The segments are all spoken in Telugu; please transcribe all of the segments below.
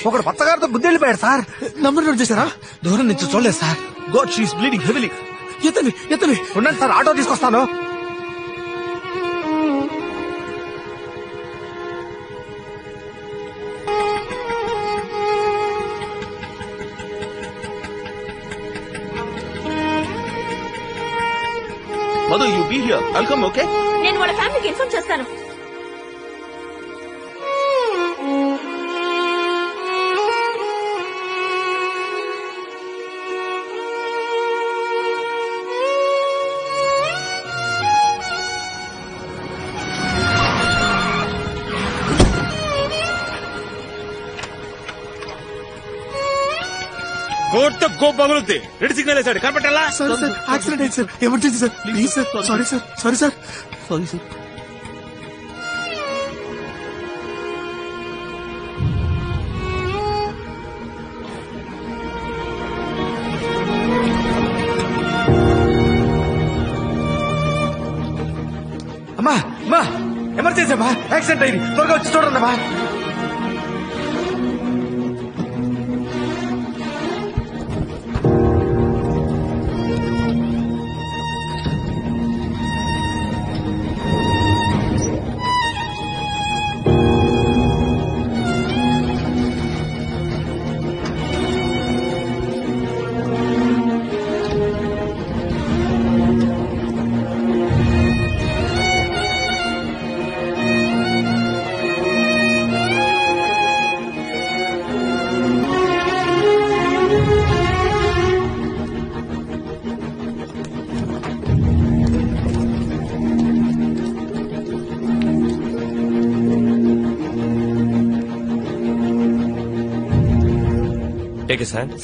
ఒకడు పచ్చగారితో బుద్ధి వెళ్ళిపోయాడు సార్. నంబర్ నోట్ చేశారా? దూరం నుంచి చూడలేదు sir. God she's bleeding heavily. ఎత్తని ఉండండి సార్, ఆటో తీసుకొస్తాను. Madhu, you be here. I'll come. Okay, నేను వాళ్ళ ఫ్యామిలీకి ఇన్ఫార్మ్ చేస్తాను. గో పగులుద్ది. రెడ్ సిగ్నల్ వేసాడు, కనపట్టాలా? సార్ యాక్సిడెంట్ అయింది sir, emergency sir, please sir. Sorry sir. అమ్మా ఎమర్జెన్సీ అమ్మా, యాక్సిడెంట్ అయింది, త్వరగా వచ్చి చూడండి అమ్మా.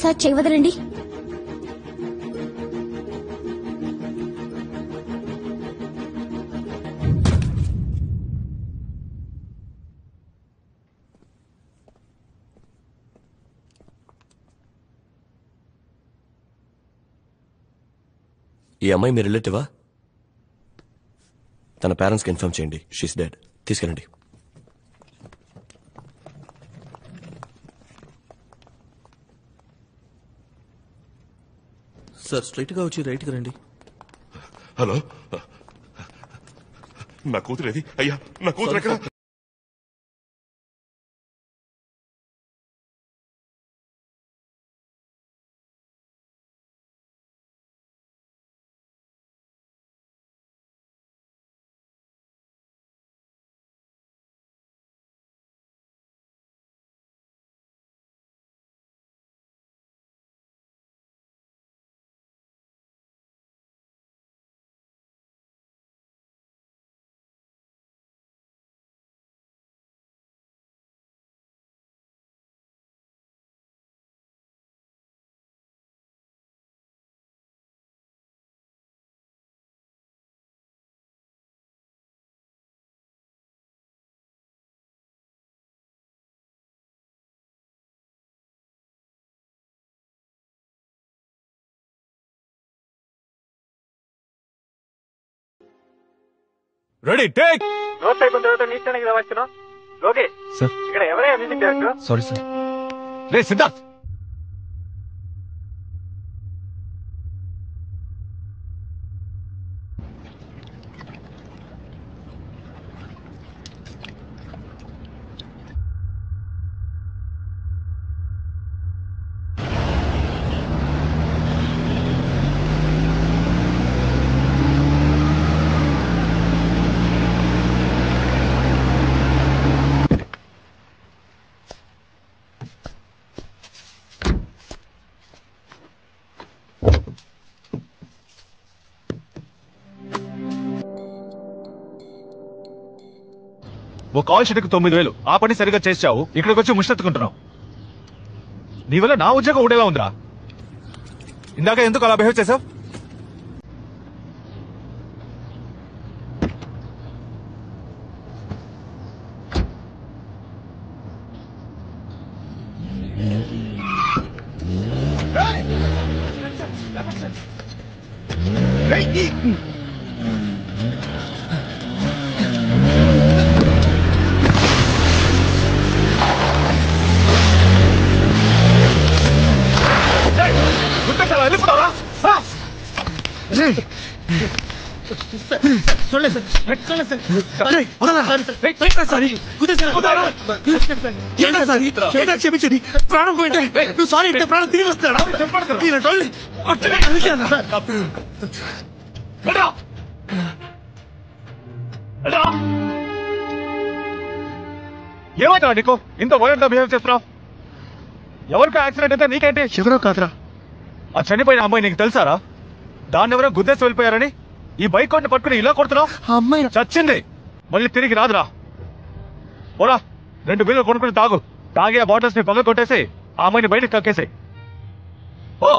సార్ చెయ్యి వదలండి. ఈ అమ్మాయి మీ రిలేటివా? తన పేరెంట్స్కి ఇన్ఫార్మ్ చేయండి. She's dead. తీసుకెళ్ళండి. సార్ స్ట్రైట్ గా వచ్చి రైట్ కి రండి. హలో, నా కూతురు ఏది? అయ్యా, నా కూతురు ఎక్కడ? Ready take. రోడ్ అయిపోయిన తర్వాత నీ స్టాండ్ కదా వచ్చినా. లోకేష్ సార్, ఇక్కడ ఎవరైనా మ్యూజిక్ డైరెక్టర్? Sorry sir. రే సిద్ధార్థ్, ఓ కాల్ షీట్కి 9,000. ఆ పని సరిగా చేసావు, ఇక్కడికి వచ్చి ముష్టెత్తుకుంటున్నావు. నీ వల్ల నా ఉద్యోగం ఉండేలా ఉందిరా. ఇందాక ఎందుకు అలా బిహేవ్ చేసావు? క్షమించండి, ప్రాణం పోయింటే నువ్వు సారీ అంటే ప్రాణం తిరిగి వస్తాడా? ఏమైనా నీకు ఇంత వైలెంట్ గా బిహేవ్ చేస్తున్నావు? ఎవరికో యాక్సిడెంట్ అయితే నీకేంటి? ఎవరో కాదురా, ఆ చనిపోయిన అమ్మాయి నీకు తెలుసారా? దాన్ని ఎవరో గుద్దేసి వెళ్ళిపోయారని ఈ బైక్ కొట్టి పట్టుకుని ఇలా కొడుతున్నావు? ఆ అమ్మాయి చచ్చింది, మళ్ళీ తిరిగి రాదురా. పోరా, 2 బిల్లు కొనుక్కుని తాగు. తాగి ఆ బాటిల్స్ ని పగ కొట్టేసి ఆ అమ్మాయిని బయటకు కక్కేసాయి. ఓ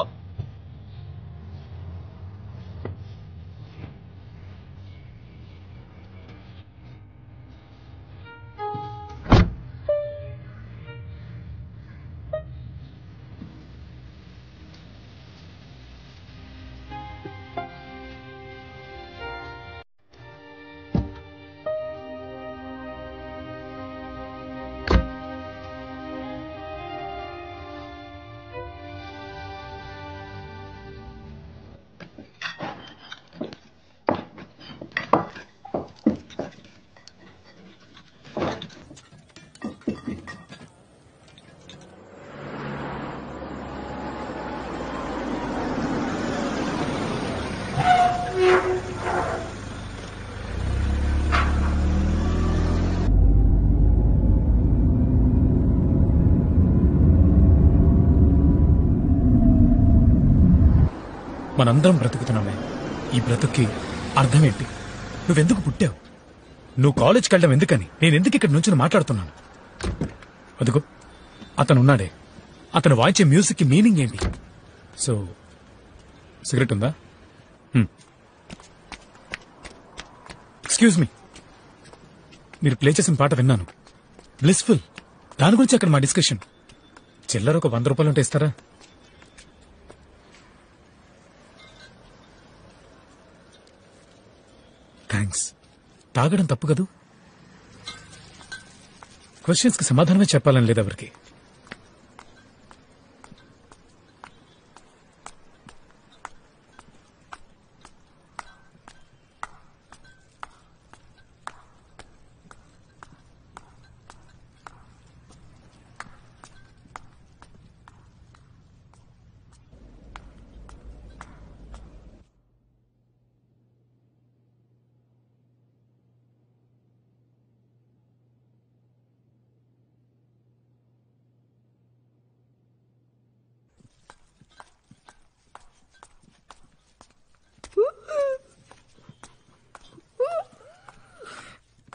మనందరం బ్రతుకుతున్నామే. ఈ బ్రతుక్కి అర్థం ఏంటి? నువ్వెందుకు పుట్టావు? నువ్వు కాలేజ్కి వెళ్ళడం ఎందుకని నేనెందుకు ఇక్కడ నుంచి మాట్లాడుతున్నాను? అదిగో అతను ఉన్నాడే, అతను వాయించే మ్యూజిక్ కి మీనింగ్ ఏంటి? సో సిగరెట్ ఉందా? ఎక్స్క్యూజ్ మీ, మీరు ప్లే చేసిన పాట విన్నాను, బ్లిస్ఫుల్. దాని గురించి అక్కడ మా డిస్కషన్. చిల్లర ఒక 100 రూపాయలు ఉంటే ఇస్తారా? థ్యాంక్స్. తాగడం తప్పు కదూ? క్వశ్చన్స్ కి సమాధానమే చెప్పాలని లేదు ఎవరికి.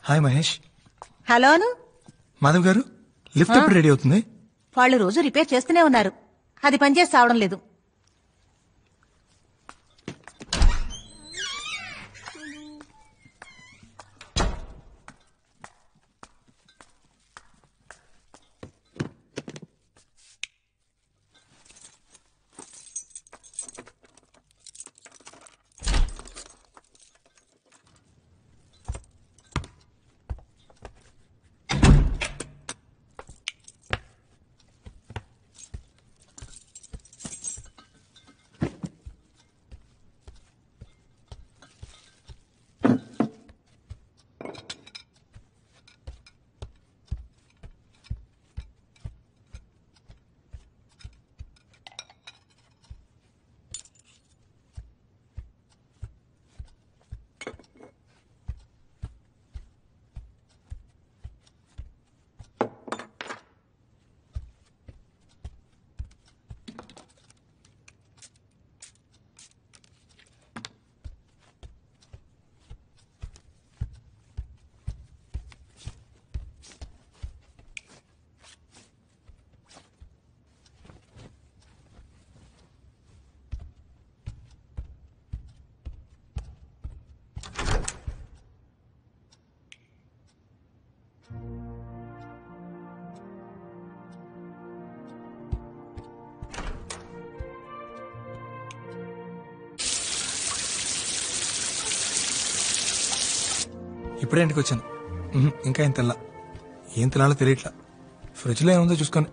హాయ్ మహేష్. హలోను. మాధవ్ గారు, లిఫ్ట్ ఎప్పుడు రెడీ అవుతుంది? వాళ్ళు రోజు రిపేర్ చేస్తూనే ఉన్నారు, అది పనిచేసి రావడం లేదు. ఇప్పుడే ఇంటికి వచ్చాను. ఇంకా ఏం తెల్లా, ఏం తినాలో తెలియట్లా. ఫ్రిడ్జ్లో ఏముందో చూసుకొని.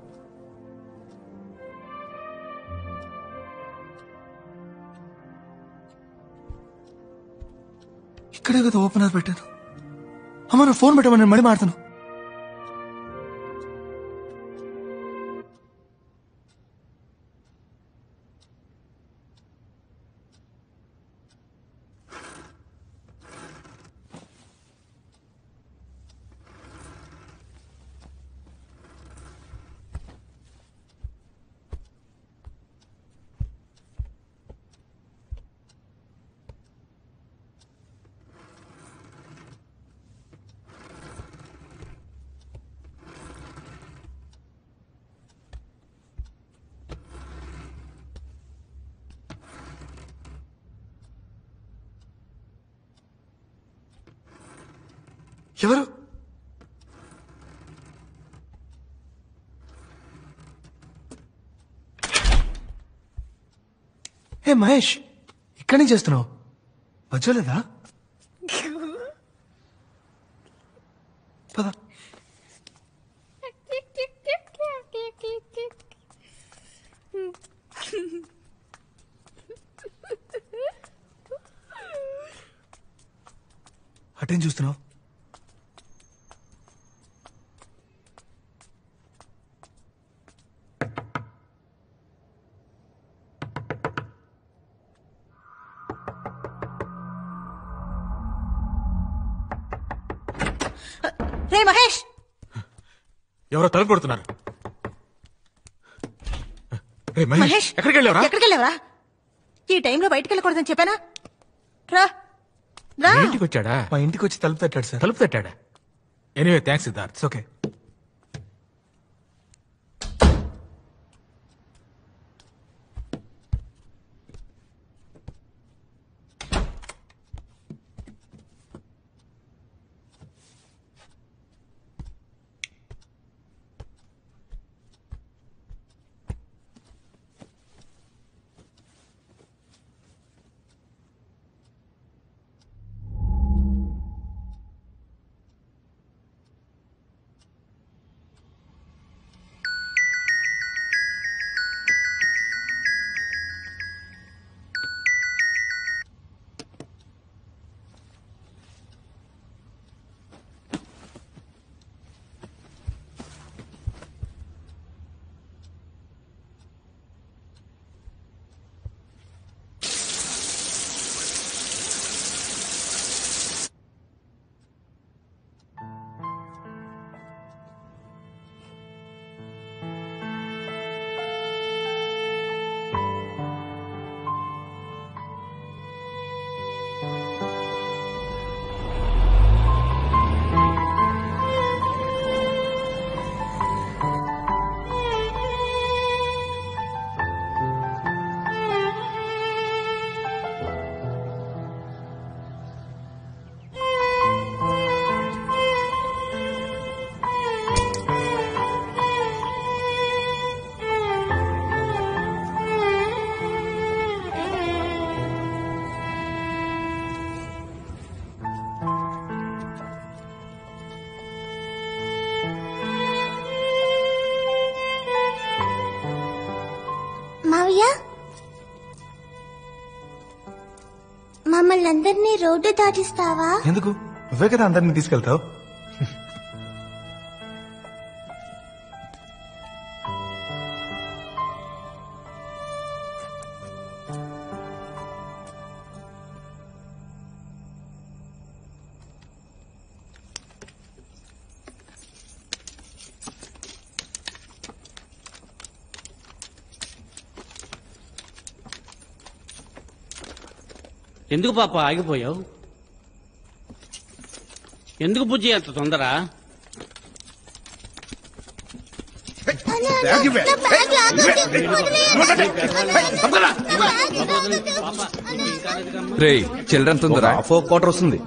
ఇక్కడే కదా ఓపెనర్ పెట్టాను. అమ్మ నువ్వు ఫోన్ పెట్టమని నేను మళ్ళీ మాడతాను. ఎవరు? ఏ మహేష్, ఇక్కడి నుంచి చేస్తున్నావు? వచ్చలేదా? పద. అటేం చూస్తున్నావు? రే మహేష్, ఎవరో తలుపు కొడుతున్నారు. మహేష్ ఎక్కడికి వెళ్ళావరా? ఈ టైంలో బయటకు వెళ్ళకూడదని చెప్పానా? రా రా. ఇంటికి వచ్చాడా? మా ఇంటికి వచ్చి తలుపు తట్టాడు సార్. తలుపు తట్టాడా? Anyway thanks Siddharth. It's okay. మావయ్య, మమ్మల్ని అందరినీ రోడ్డు దాటిస్తావా? ఎందుకు? నువ్వే కదా అందరినీ తీసుకెళ్తావు. ఎందుకు పాప ఆగిపోయావు? ఎందుకు బుజ్జి అంత తొందర? చిల్డ్రన్ తొందర క్వార్టర్ వస్తుంది.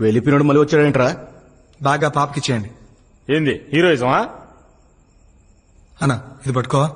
వెళ్ళిపోయినాడు మళ్ళీ వచ్చాడేంట్రా? బాగా పాపకిచ్చేయండి. ఏంది హీరోయిజమా? అన్నా ఇది పట్టుకోవా?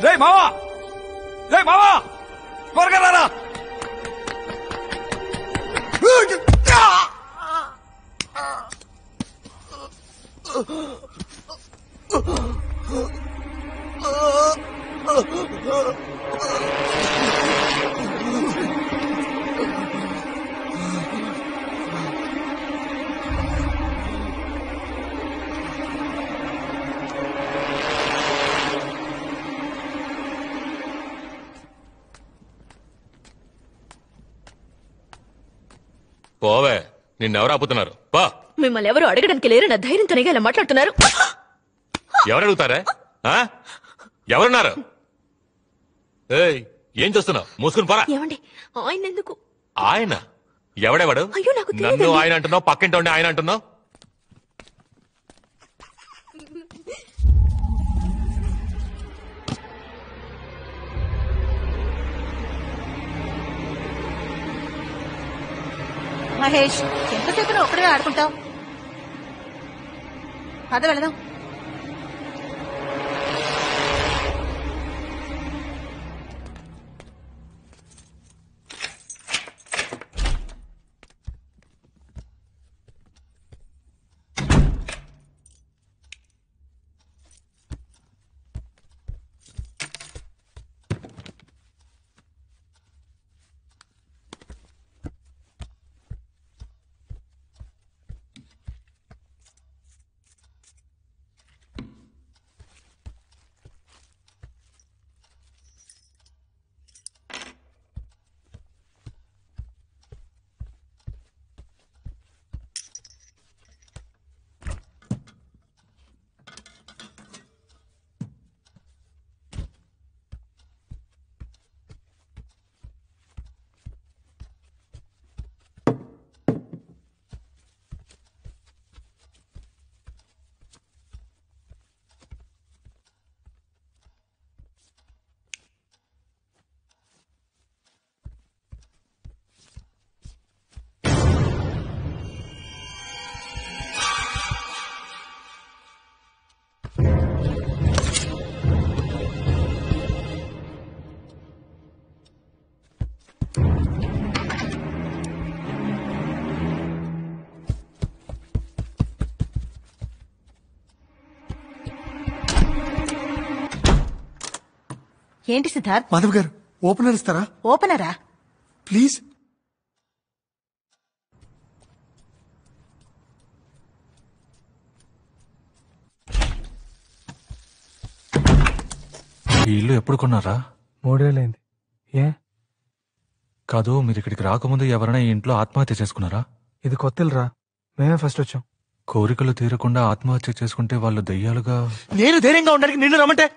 రే మావా, రే మావా, త్వరగా రారా. పోవే, నిన్నెవరు ఆపుతున్నారు? పా. మిమ్మల్ని ఎవరు అడగడానికి లేరు, నా ధైర్యంతోనే ఇలా మాట్లాడుతున్నారు. ఎవరు అడుగుతారా? ఎవరున్నారు? ఏయ్, ఏం చేస్తున్నావు? మూసుకుని పోరా. ఏమండి, ఆయన ఎందుకు? ఆయన ఎవడెవడు? అయ్యో, నాకు తెలియదండి. నన్ను ఆయన అంటున్నావు, పక్కింటి ఆయన అంటున్నావు. మహేష్, ఎంతసేపు నువ్వు ఒక్కడే ఆడుకుంటావు? పద వెళదాం. ఏంటి సిద్ధార్థ్? మాధవ్ గారు, ఓపెనర్ ఇస్తారా? ఓపెనరా? ప్లీజ్. ఈ ఇల్లు ఎప్పుడు కొన్నారా? 3 ఏళ్ళైంది. ఏ? కాదు, మీరు ఇక్కడికి రాకముందు ఎవరైనా ఈ ఇంట్లో ఆత్మహత్య చేసుకున్నారా? ఇది కొత్త ఇల్లురా, మేమే ఫస్ట్ వచ్చాం. కోరికలు తీరకుండా ఆత్మహత్య చేసుకుంటే వాళ్ళు దయ్యాలుగా... నేను ధైర్యంగా ఉండడానికి నిన్ను రమ్మంటే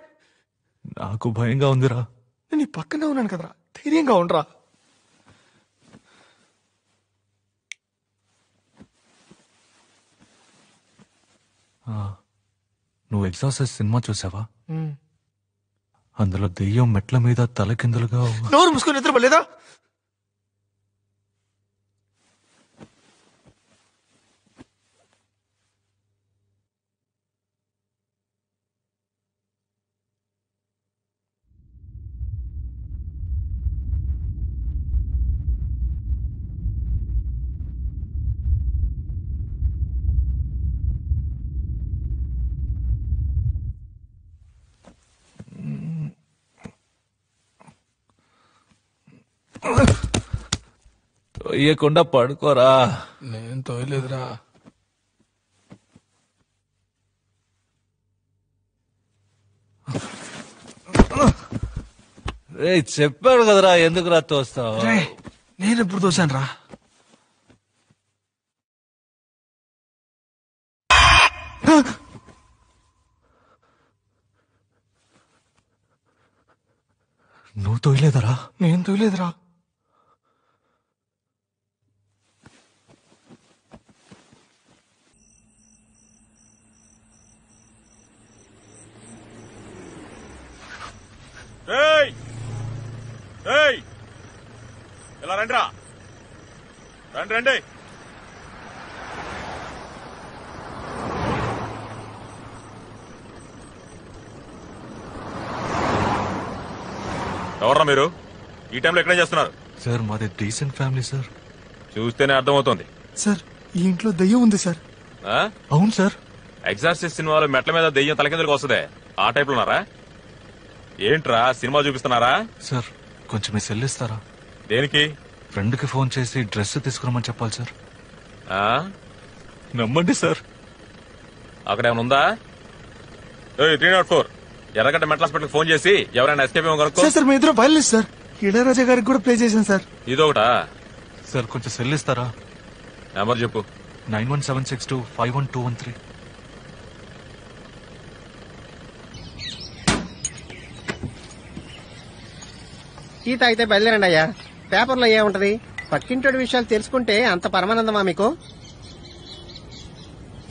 నాకు భయంగా ఉందిరా. నేను నీ పక్కనే ఉన్నాను కదరా, ధైర్యంగా ఉండరా. నువ్వు ఎగ్జాస్ట్ సినిమా చూసావా? అందులో దెయ్యం మెట్ల మీద తలకిందులుగా నోరు మూసుకొని నిద్రపోలేదా? తొయ్యకుండా పడుకోరా. నేను తోయలేదురా. రే చెప్పాడు కదరా ఎందుకు రా తోస్తావు? నేను ఎప్పుడు తోసాను రా? నువ్వు తోయలేదరా? నేను తోయలేదురా. ఇలా రండిరా, రండి రండి. ఎవర్రా మీరు? ఈ టైంలో ఎక్కడే చేస్తున్నారు? సార్ మాది డీసెంట్ ఫ్యామిలీ సార్. చూస్తేనే అర్థమవుతోంది. సార్ ఈ ఇంట్లో దయ్యం ఉంది సార్. అవును సార్. ఎగ్జార్సిస్ట్ సినిమాలో మెట్ల మీద దెయ్యం తలకిందులకు వస్తుందే, ఆ టైప్ లో ఉన్నారా? ఏంట్రా సినిమా చూపిస్తున్నారా? సార్ కొంచెం మీ సెల్ ఇస్తారా? దేనికి? ఫ్రెండ్ కి ఫోన్ చేసి డ్రెస్ తీసుకురమ్మని చెప్పాలి సార్. నమ్మండి సార్. అక్కడ ఏమైనా ఉందా? 304 ఎర్రగడ్డ మెంటల్ హాస్పిటల్ ఫోన్ చేసి ఎవరైనా ఎస్కేప్ ఏమో కనుక్కో. సార్ మీ ఇద్దరు వైలెన్స్ సార్. ఇళయరాజా గారికి కూడా ప్లే చేశాను సార్. ఇదొకటా? సార్ కొంచెం సెల్ ఇస్తారా? నెంబర్ చెప్పు. 9176251213. టీ తాగితే బయలుదేరండి అయ్యా. పేపర్లో ఏముంటది? పక్కింటోడి విషయాలు తెలుసుకుంటే అంత పరమానందమా మీకు?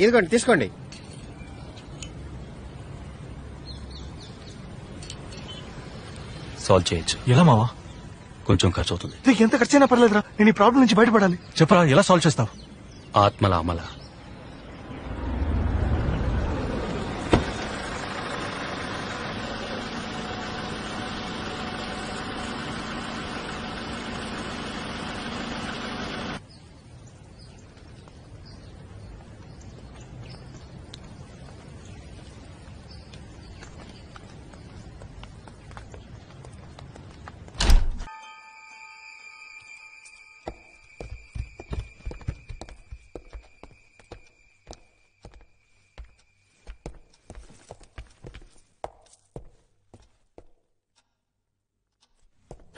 ఇదిగోండి తీసుకోండి. సాల్వ్ చేయొచ్చు. ఎలా మావా? కొంచెం ఖర్చు అవుతుంది. నీకు ఎంత ఖర్చైనా పర్లేదురా, నేను ఈ ప్రాబ్లం నుంచి బయటపడాలి. చెప్పరా ఎలా సాల్వ్ చేస్తావు? ఆత్మల అమల.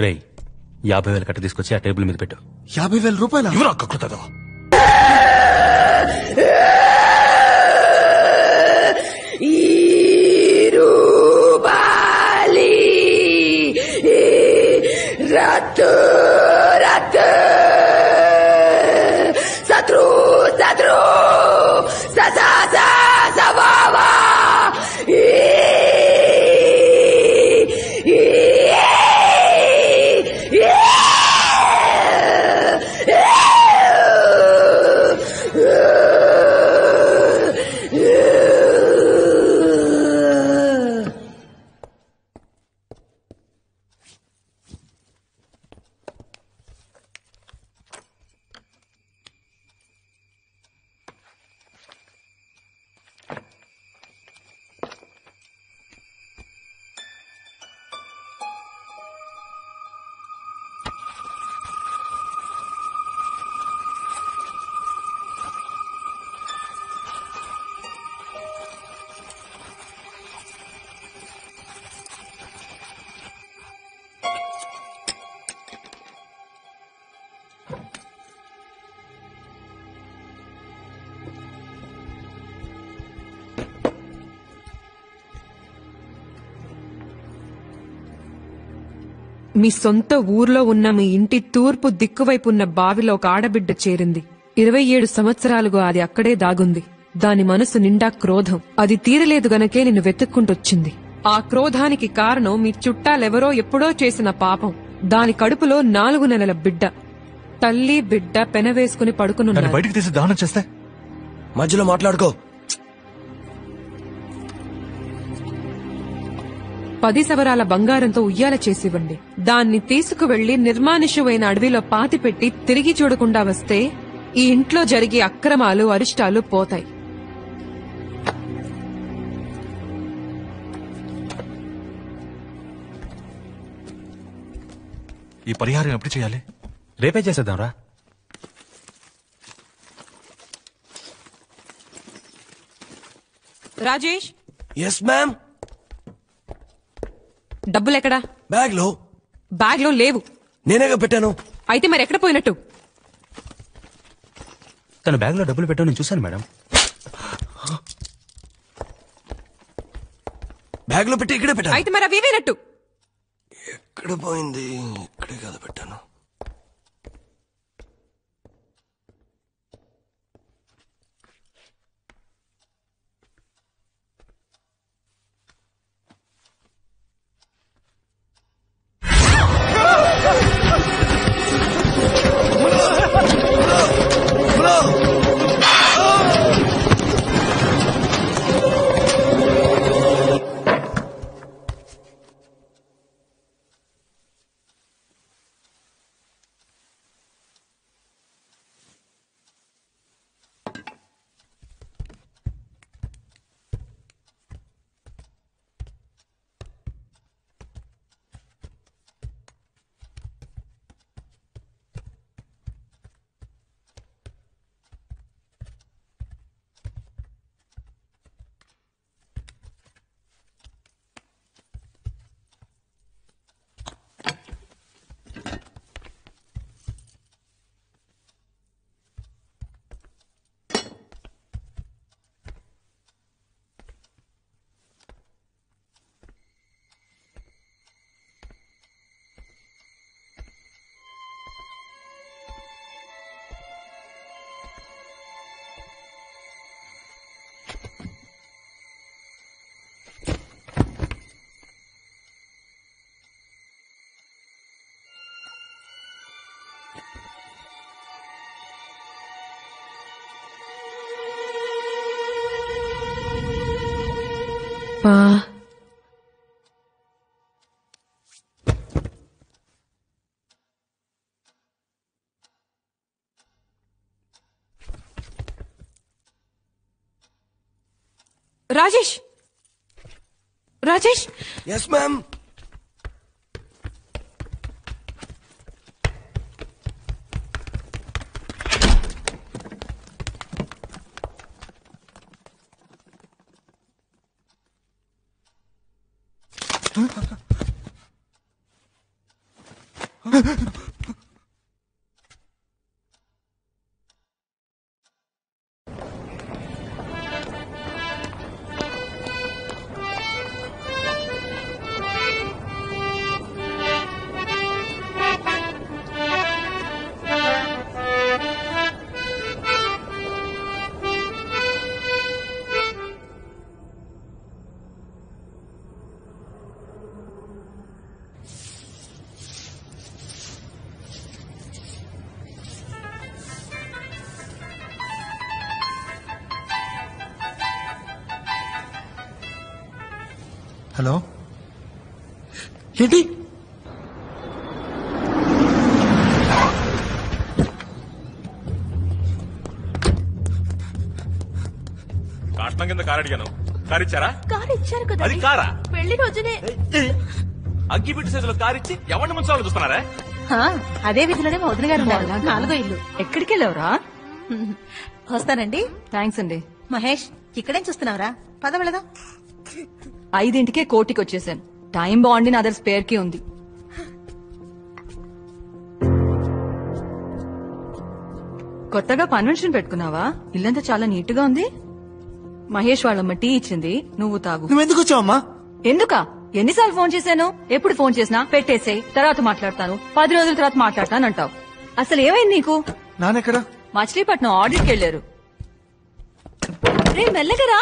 రేయ్ 50,000 కట్ట తీసుకొచ్చి ఆ టేబుల్ మీద పెట్టు. 50,000 రూపాయలు? ఎవరా కక్కుతుందో? రాత్ రాత్ శత్రు శత్రు సవావా మీ సొంత ఊర్లో ఉన్న మీ ఇంటి తూర్పు దిక్కువైపు ఉన్న బావిలో ఒక ఆడబిడ్డ చేరింది. 27 సంవత్సరాలుగా అది అక్కడే దాగుంది. దాని మనసు నిండా క్రోధం. అది తీరలేదు గనకే నిన్ను వెతుక్కుంటొచ్చింది. ఆ క్రోధానికి కారణం మీ చుట్టాలెవరో ఎప్పుడో చేసిన పాపం. దాని కడుపులో 4 నెలల బిడ్డ. తల్లి బిడ్డ పెనవేసుకుని పడుకునున్నారు. బయటికి తీసి దానం చేస్తే మధ్యలో మాట్లాడుకో. 10 సవరాల బంగారంతో ఉయ్యాల చేసివ్వండి. దాన్ని తీసుకువెళ్లి నిర్మానుష్యమైన అడవిలో పాతిపెట్టి తిరిగి చూడకుండా వస్తే ఈ ఇంట్లో జరిగే అక్రమాలు అరిష్టాలు పోతాయి. ఈ పరిహారం ఎప్పుడు చేయాలి? రేపే చేసేద్దాం రా. Rajesh, yes ma'am. డబ్బులెక్కడా? బ్యాగ్ లో. బ్యాగ్ లో లేవు. నేనేగా పెట్టాను. అయితే మరి ఎక్కడ పోయినట్టు? తన బ్యాగ్ లో డబ్బులు పెట్టావు, నేను చూశాను మేడం. బ్యాగ్ లో పెట్టి ఇక్కడే పెట్టాను. అయితే మరి అవి వేనట్టు? ఎక్కడ పోయింది? ఇక్కడే కదా పెట్టాను. Rajesh, Rajesh. Yes ma'am. Hello, ఏంటి? కాటనం కింద కారు అడిగాను, కారు ఇచ్చారా? కారు ఇచ్చారు కదా, అది కారా? పెళ్లి రోజునే. అగ్గిపెట్టి సైజులో కారు ఇచ్చి ఎవరిని ముంచాలని చూస్తున్నారా? అదే వీధిలోనే మా వదిన గారు ఉన్నారు. 4వ ఇల్లు. ఎక్కడికి వెళ్ళావురా? వస్తానండి. థ్యాంక్స్ అండి. మహేష్, ఇక్కడేం చూస్తున్నావురా? పద వెళదాం. 5ంటికే కోటికి వచ్చేసాను. టైం బాగుండి నా దగ్గర స్పేర్ కి ఉంది. కొత్తగా కన్వెన్షన్ పెట్టుకున్నావా? ఇల్లంతా చాలా నీట్ గా ఉంది. మహేష్ వాళ్ళమ్మ టీ ఇచ్చింది, నువ్వు తాగు. నువ్వెందుకు వచ్చావమ్మా? ఎందుకా? ఎన్నిసార్లు ఫోన్ చేశాను? ఎప్పుడు ఫోన్ చేసినా పెట్టేసేయ్, తర్వాత మాట్లాడతాను, 10 రోజుల తర్వాత మాట్లాడతాను అంటావు. అసలు ఏమైంది నీకు? నాన్నెక్కడా? మచిలీపట్నం ఆడిట్కి వెళ్లారు. రే మెల్లగరా.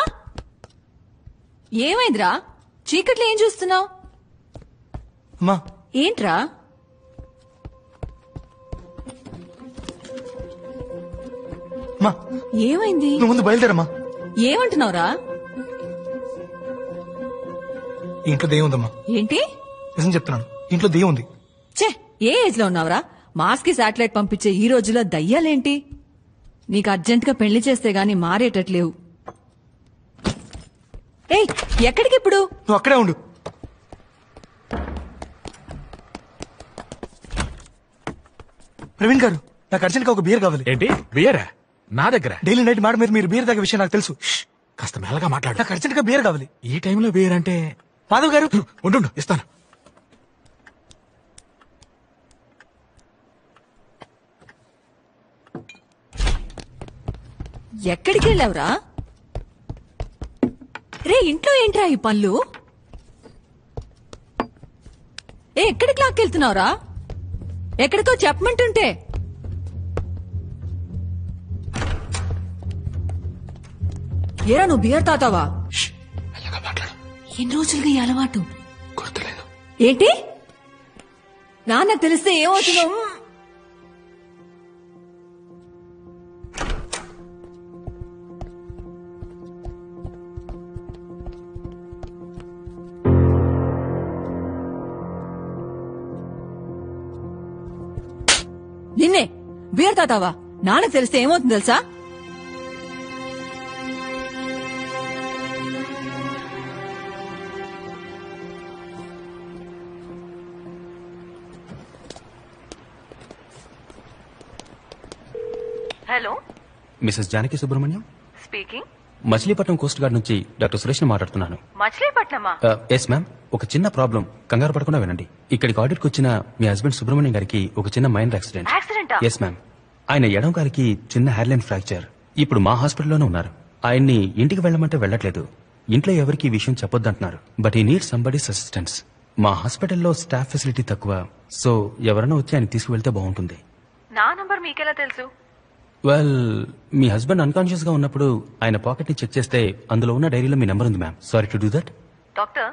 ఏమైందిరా? చీకట్లో ఏం చూస్తున్నావు? అమ్మా ఏంట్రా? అమ్మా ఏమైంది? నువ్వు ముందు బయలుదేరమ్మా. ఏమంటున్నావురా? ఇంట్లో దెయ్యం ఉందమ్మా. ఏంటి? నిజం చెప్తున్నాను, ఇంట్లో దెయ్యం ఉంది. ఛే, ఏ ఏజ్ లో ఉన్నావురా? మాస్ కి శాటిలైట్ పంపించే ఈ రోజుల్లో దయ్యాలేంటి? నీకు అర్జెంట్ గా పెళ్లి చేస్తే గాని మారేటట్లేవు. ఏయ్, ఎక్కడికి ఇప్పుడు? నువ్వు అక్కడే ఉండు. ప్రవీణ్ గారు, నాకు అర్జెంట్ గా ఒక బియర్ కావాలి. ఏంటి బియరా? నా దగ్గర డైలీ నైట్ మాట మీద మీరు బియర్ తాగే విషయం నాకు తెలుసు. కాస్త మెల్లగా మాట్లాడు. నాకు అర్జెంట్ గా బియర్ కావాలి. ఈ టైంలో బియర్ అంటే? మాధవ్ గారు ఉండు, ఇస్తాను. ఎక్కడికి వెళ్ళావురా? రే, ఇంట్లో ఏంట్రా ఈ పళ్ళు? ఎక్కడికి లాక్కెళ్తున్నావురా? ఎక్కడికో చెప్పమంటుంటే. ఏరా, నువ్వు బియర్ తాతావా? ఎన్ని రోజులుగా ఈ అలవాటు? గుర్తులేదు. ఏంటి? నాన్నకు తెలిస్తే ఏమవుతుందో? నిన్నే బియర్ తాతావా? నాన్నకు తెలిస్తే ఏమవుతుంది తెలుసా? Hello, missus Janaki Subrahmanyam speaking. Machilipatnam coast guard నుంచి డాక్టర్ సురేష్ ని మాట్లాడుతున్నాను. మచిలీపట్నమా? Yes ma'am. ఒక చిన్న ప్రాబ్లం, కంగారు పడకుండా వినండి. ఇక్కడికి ఆడిట్కి వచ్చిన మీ హస్బెండ్ సుబ్రహ్మణ్యం గారికి ఒక చిన్న మైనర్ యాక్సిడెంట్. Yes ma'am. ఆయన ఎడం గారికి చిన్న హెయిర్లైన్ ఫ్రాక్చర్. ఇప్పుడు మా హాస్పిటల్లోనే ఉన్నారు. ఆయన్ని ఇంటికి వెళ్ళమంటే వెళ్ళట్లేదు. ఇంట్లో ఎవరికి ఈ విషయం చెప్పొద్దంటున్నారు. బట్ ఈ నీడ్ సంబడీస్ అసిస్టెన్స్. మా హాస్పిటల్లో స్టాఫ్ ఫెసిలిటీ తక్కువ, సో ఎవరైనా వచ్చి ఆయన తీసుకువెళ్తే బాగుంటుంది. నా నంబర్ మీకెలా తెలుసు? వెల్, మీ హస్బెండ్ అన్కాన్షియస్ గా ఉన్నప్పుడు ఆయన పాకెట్ ని చెక్ చేస్తే అందులో ఉన్న డైరీలో మీ నెంబర్ ఉంది ma'am. Sorry to do that. Doctor,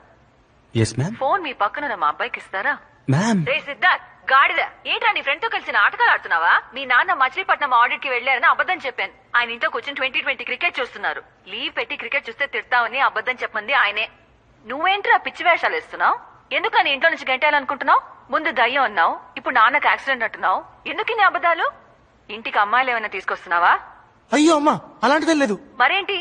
yes ma'am. Phone మీ పక్కన మా అబ్బాయికి ఇస్తారా? మ్యామ్. రే సిద్ధార్థ్, గాడిద, ఏంట్రా నీ ఫ్రెండ్ తో కలిసి నాటకాలు ఆడుతున్నావా? మీ నాన్న మచిలీపట్నం ఆడిట్ కి వెళ్లారని అబద్ధం చెప్పాను. ఆయన ఇంట్లో కూర్చొని 2020 క్రికెట్ చూస్తున్నారు. లీవ్ పెట్టి క్రికెట్ చూస్తే తిడతావని అబద్ధం చెప్పంది ఆయనే. నువ్వేంట్రా పిచ్చి వేషాలు వేస్తున్నావు? ఎందుకు నీ ఇంట్లో నుంచి గంటేయాలనుకుంటున్నావు? ముందు దయ్యం అన్నావు, ఇప్పుడు నాన్నకు యాక్సిడెంట్ అంటున్నావు. ఎందుకు నీ అబద్ధాలు? ఇంటికి అమ్మాయిలు ఏమైనా తీసుకొస్తున్నావా? అయ్యో అమ్మా, అలాంటిదే లేదు. మరేంటి?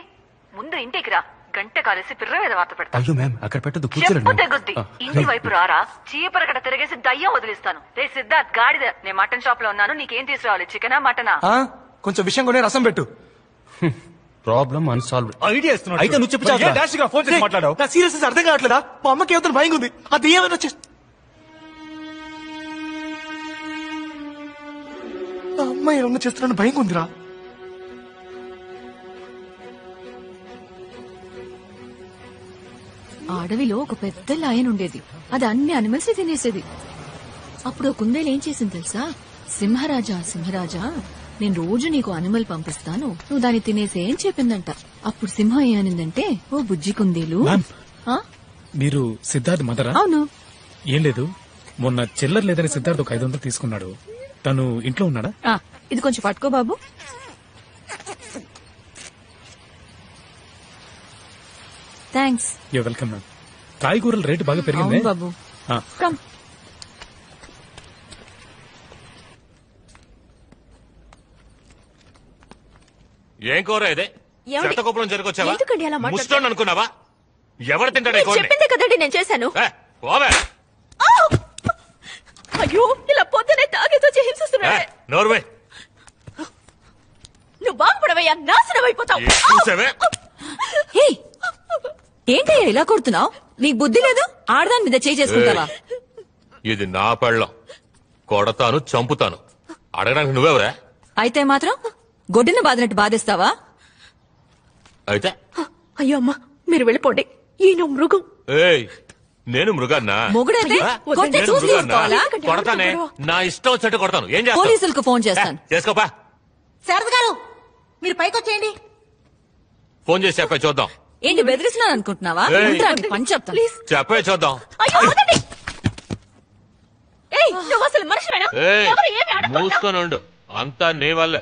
ముందు ఇంటికి రా, గంట కాలేసి పిర్ర మీద వార్త పెడతా. అయ్యో మ్యామ్, అక్కడ పెట్టదు, చెప్పు కూర్చోండి. తెగుద్ది. ఇంటి వైపు రారా, చీపరకట తిరిగేసి దయ్యం వదిలిస్తాను. రే సిద్ధార్థ్, గాడిద, నేను మటన్ షాప్ లో ఉన్నాను. నీకేం తీసుకురావాలి, చికెనా మటనా? కొంచెం విషయం కొనే రసం పెట్టు. Problem unsolved. ఐడియా ఇస్తున్నాడు. అయితే నువ్వు చెప్పు చాలు. డాష్ గా ఫోన్ చేసి మాట్లాడావు. నా సీరియస్నెస్ అర్థం కావట్లేదా? మా అమ్మకి ఏమైనా భయం ఉంది. అది ఏమైనా వచ్చేసి అమ్మాయి ఏమన్నా చేస్తున్నాను భయం ఉందిరా. అడవిలో ఒక పెద్ద లయన్ ఉండేది. అది అన్ని అనిమల్స్ తినేసేది. అప్పుడు ఒక కుందేలు ఏం చేసింది తెలుసా? సింహరాజా, సింహరాజా, నేను రోజు నీకు అనిమల్ పంపిస్తాను, నువ్వు దాన్ని తినేసే అని చెప్పిందంట. అప్పుడు సింహం ఏమనిందంటే, ఓ బుజ్జి కుందేలు. మీరు సిద్ధార్థ్ మదరా? అవును. ఏం లేదు, మొన్న చిల్లర లేదని సిద్ధార్థ్ ఒక 500 తీసుకున్నాడు. తను ఇంట్లో ఉన్నాడా? ఇది కొంచెం పట్టుకో బాబు. థ్యాంక్స్. You welcome ma'am. కాయగూరల రేటు బాగా పెరిగింది బాబు. కమ్. ఏం కూర ఇదే? శతకోపలం జరిగొచ్చావా? ఎందుకండి అలా మాట్లాడుతున్నారు? ముస్టోన్ అనుకున్నావా? ఎవరు తింటాడే? చెప్పింది కదండి నేను చేశాను. అయ్యో, ఇలా పొద్దునే తాగేతో హింసిస్తున్నాడే. నోర్వే, నువ్వు బాగుపడవయ్యా, నాశనం అయిపోతావు. ఏంటయ్యా ఇలా కొడుతున్నావు? నీకు బుద్ధి లేదు? ఆడదాని మీద చేయి చేసుకుంటావా? ఇది నా పెళ్ళం, కొడతాను, చంపుతాను. అడగడానికి నువ్వెవరా? అయితే మాత్రం గొడ్డున బాదినట్టు బాధిస్తావా? అయితే అయ్యో అమ్మా, మీరు వెళ్ళిపోండి. ఈయన మృగం. ఏయ్, నేను మృగాన్నా మొగుడైతే కొట్టి నేను చూసి మృగాన్నా ఊరుకోవాలా? కొడతానే నా ఇష్టం వచ్చేట్టు కొడతాను. ఏం చేస్తావు? పోలీసులకు ఫోన్ చేస్తాను. చేసుకోపా. శారద గారు మీరు పైకి వచ్చేయండి. ఫోన్ చేసి చెప్పే చూద్దాం. ఏంటి బెదిరిస్తున్నాను అనుకుంటున్నావా? ఏయ్. ముందురా, నీ పని చెప్తాను. చెప్పే చూద్దాం. ఏయ్, నువ్వు అసలు మనిషివేనా? ఏయ్, ఎవరు ఏమి అడగకుండా? మూసుకొని ఉండు. అంతా నీ వల్లే.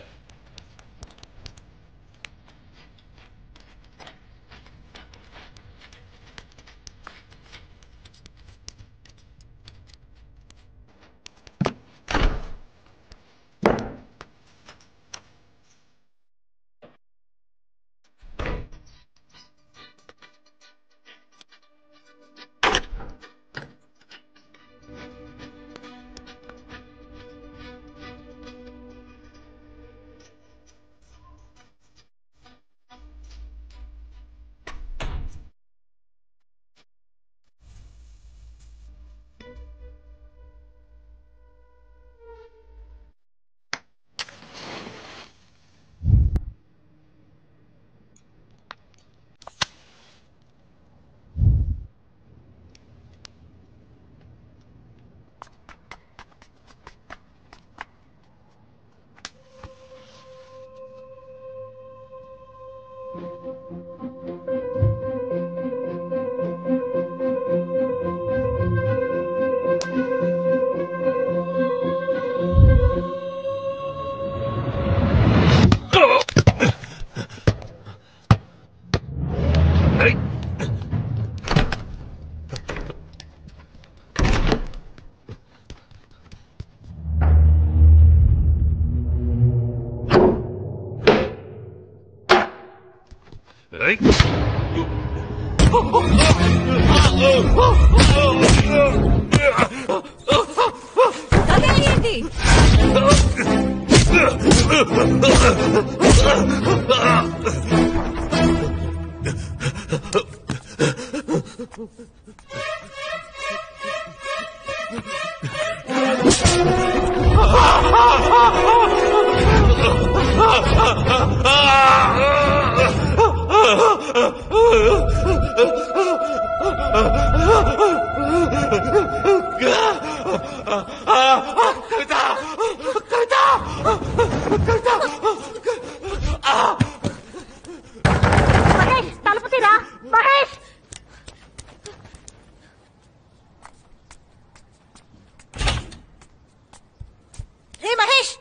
అదేంటి? మహేష్ తలుపు తీరా. మహేష్ రే మహేష్,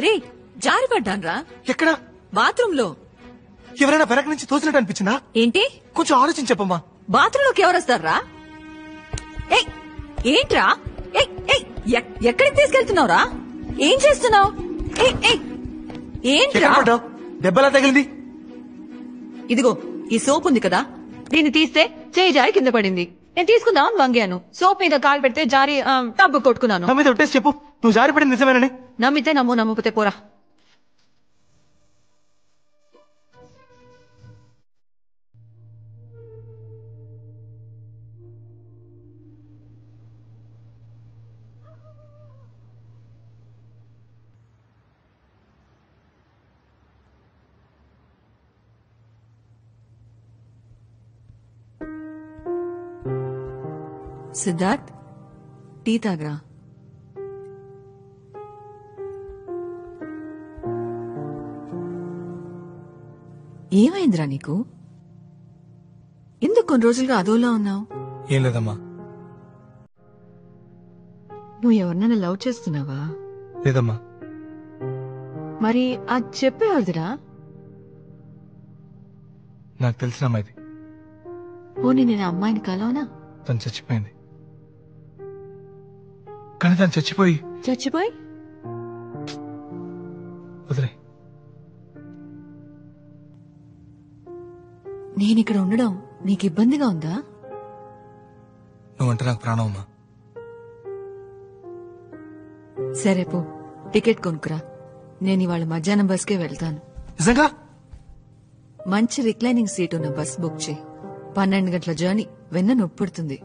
రే జారిపడ్డాన్రా. ఎక్కడ? బాత్రూమ్ లో. ఎవరైనా వెనక నుంచి తోసినట్టు అనిపించిందా? ఏంటి? కొంచెం ఆలోచించి చెప్పమ్మా. బాత్రూమ్ లోకి ఎవరొస్తారా? ఏయ్, ఏంట్రా? ఏయ్, ఏయ్, ఎక్కడికి తీసుకెళ్తున్నావురా? ఏం చేస్తున్నావు? ఏంట్రా? దెబ్బలా తగిలింది. ఇదిగో ఈ సోప్ ఉంది కదా, దీన్ని తీస్తే చేయి జారి కింద పడింది. నేను తీసుకుందాం వంగాను. సోప్ మీద కాలు పెడితే జారి టబ్బు కొట్టుకున్నాను. నా మీద ఒట్టేసి చెప్పు, నువ్వు జారి పడింది నిజమేనని. నమ్మితే నమ్ము, నమ్మకపోతే పోరా. సిద్ధార్థ్, టీ తాగరా. ఏమైందిరా నీకు? ఎందుకు కొన్ని రోజులుగా అదోలా ఉన్నావు? ఏం లేదమ్మా. నువ్వు ఎవరినైనా లవ్ చేస్తున్నావా? లేదమ్మా. మరి అది చెప్పేవాదిరా. నాకు తెలిసిన అమ్మాయిది. పోనీ నేను అమ్మాయిని కలవనా? తను చచ్చిపోయింది. కానీ తను చచ్చిపోయి వదిలే. నేనిక్కడ ఉండడం నీకు ఇబ్బందిగా ఉందా? నువ్వంటే నాకు ప్రాణం అమ్మా. సరే పో, టికెట్ కొనుక్కురా. నేను ఇవాళ మధ్యాహ్నం బస్కే వెళ్తాను. నిజంగా? మంచి రిక్లైనింగ్ సీట్ ఉన్న బస్ బుక్ చేయి. 12 గంటల జర్నీ, వెన్న నొప్పుడుతుంది.